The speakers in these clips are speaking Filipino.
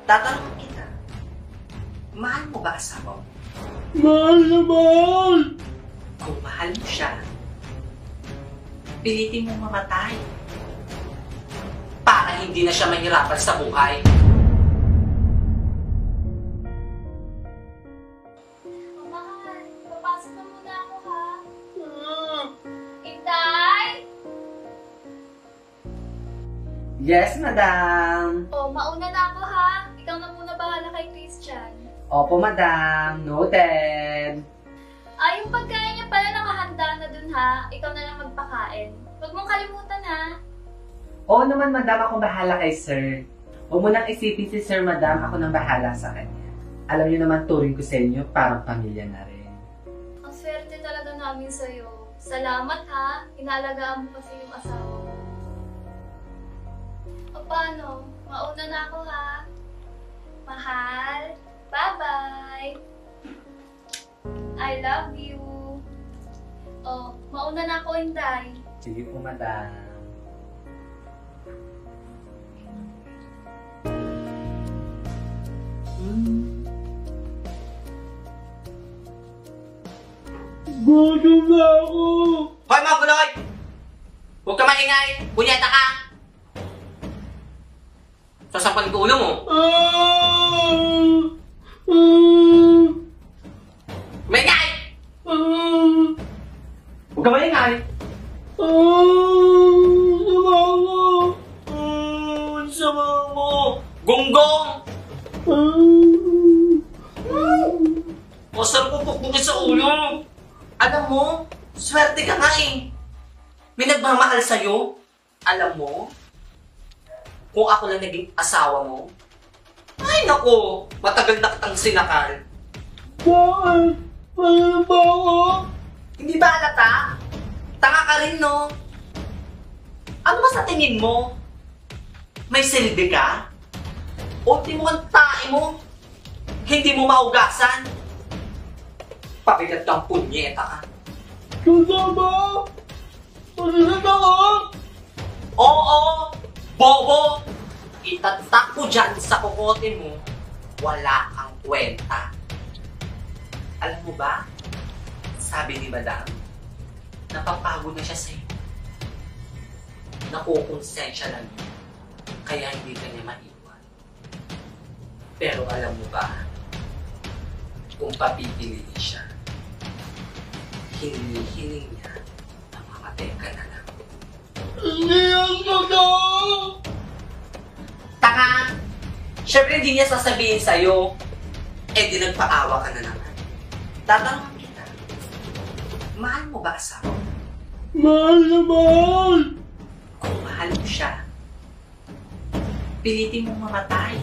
Tatanungin kita, mahal mo ba asawa mo? Mahal na mahal! Kung mahal mo siya, pilitin mong mamatay para hindi na siya mahirapan sa buhay. Mahal, papasok na muna ako ha. Itay! Yes, madam. Oh, mauna na ako ha. Ikaw na muna bahala kay Christian. Opo, madam. Noted. Yung pagkain niya pala nakahanda na dun ha. Ikaw na lang magpakain. Huwag mong kalimutan ha. Oo naman, madam. Ako bahala kay sir. Huwag mo nang isipin si sir, madam. Ako nang bahala sa kanya. Alam niyo naman, turing ko sa inyo, parang pamilya na rin. Ang swerte talaga namin sa'yo. Salamat ha. Inalagaan mo kasi yung asawa mo. O paano? Mauna na ako ha. Mahal. Bye-bye. I love you. Oh, mauna na ako, Inday. Sige po, madam. Gutom na ako! Hoy, mga guloy! Huwag ka maingay! Bunyeta ka! Sasampalin ko ulo mo. Maingay! Huwag ka maingay! Sama mo! Gonggong! Masarap ko pukpukin sa ulo! Alam mo, swerte ka nga eh. May nagmamahal sa'yo. Alam mo, kung ako lang naging asawa mo, ay nako, matagal na kitang sinakal. Bakit? Ano ba ako? Hindi ba halata? Tanga ka rin, no? Ano ba sa tingin mo? May silbi ka? Ultimo kang tae mo? Hindi mo maugasan? Pabigat kang punyeta ka. Kasama? Pasigat ako? Oo! Bobo! Itatak ko dyan sa kokote mo, wala kang kwenta. Alam mo ba? Sabi ni Madam, napapagod na siya sa'yo. Nakukonsensya lang yun, kaya hindi ka niya maiwan. Pero alam mo ba, kung papipiliin siya, hinihiling niya na mamatay ka na lang. Hindi yan totoo! Taka! Siyempre hindi niya sasabihin sa'yo, eh di nagpaawa ka na naman. Tatanungin kita, mahal mo ba asawa mo? Mahal na mahal! Kung mahal mo siya, pilitin mong mamatay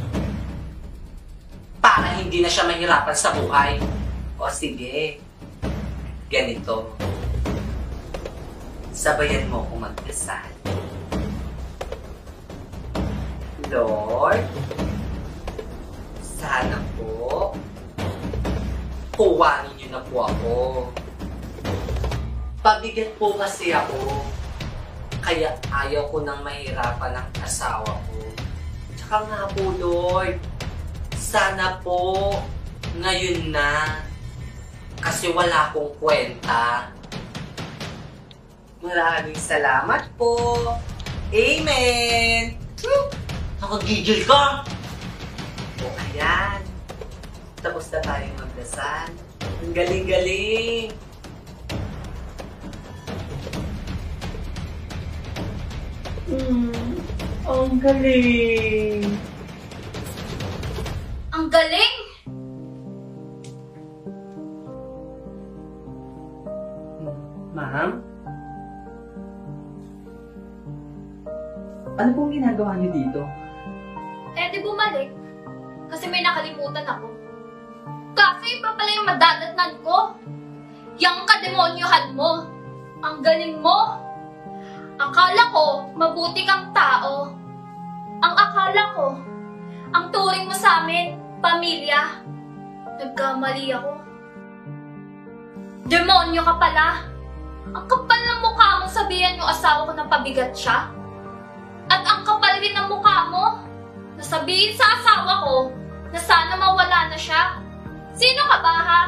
para hindi na siya mahirapan sa buhay. O sige, ganito. Sabayan mo kung magdasal. Lord, sana po, kuwanin niyo na po ako. Pabigat po kasi ako, kaya ayaw ko nang mahirapan ng asawa ko. Tsaka nga po, Lord, sana po, ngayon na, kasi wala akong kwenta. Maraming salamat po. Amen! Nakagigil ka! O ayan, tapos na tayong magdasal. Ang galing-galing! Ang galing! Ang galing! Ma'am? Ano pong ginagawa niyo dito? Eh di bumalik. Kasi may nakalimutan ako. Kasi iba pala yung madadatnan ko. Yang kademonyohan mo. Ang galing mo. Akala ko, mabuti kang tao. Ang akala ko, ang turing mo sa amin, pamilya. Nagkamali ako. Demonyo ka pala. Ang kapal ng mukha mong sabihan yung asawa ko ng pabigat siya. At ang kapal rin ng mukha mo na Sabihin sa asawa ko na sana mawala na siya. Sino ka ba, ha?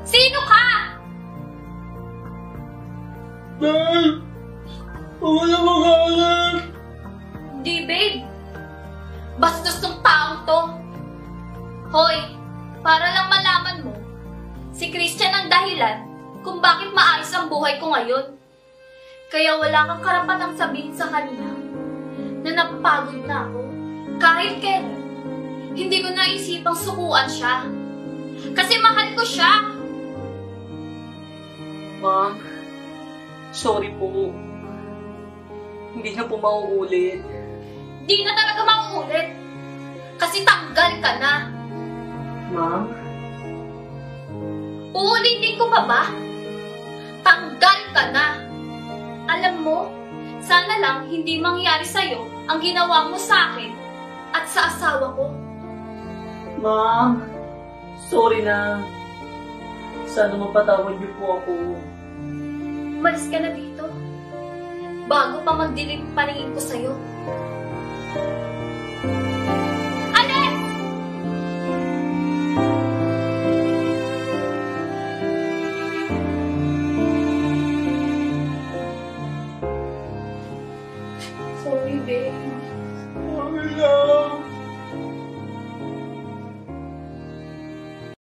Sino ka? Babe! Huwag ka na magalit! Hindi, babe. Bastos tong taong to. Hoy, para lang malaman mo, si Christian ang dahilan kung bakit maayos ang buhay ko ngayon. Kaya wala kang karapatang sabihin sa kanya na napapagod na ako. Kahit kailan, hindi ko naisipang sukuan siya. Kasi mahal ko siya. Ma'am, sorry po. Hindi na po mauulit. Di na talaga mauulit. Kasi tanggal ka na. Ma'am? Uulitin ko pa ba? Tanggal ka na. Alam mo, sana lang hindi mangyari sa'yo ang ginawa mo sa akin at sa asawa ko. Ma'am, sorry na. Sana mapatawad niyo po ako. Umalis ka na dito. Bago pa magdilim paningin ko sa'yo. Alex! Sorry, babe. Sorry na!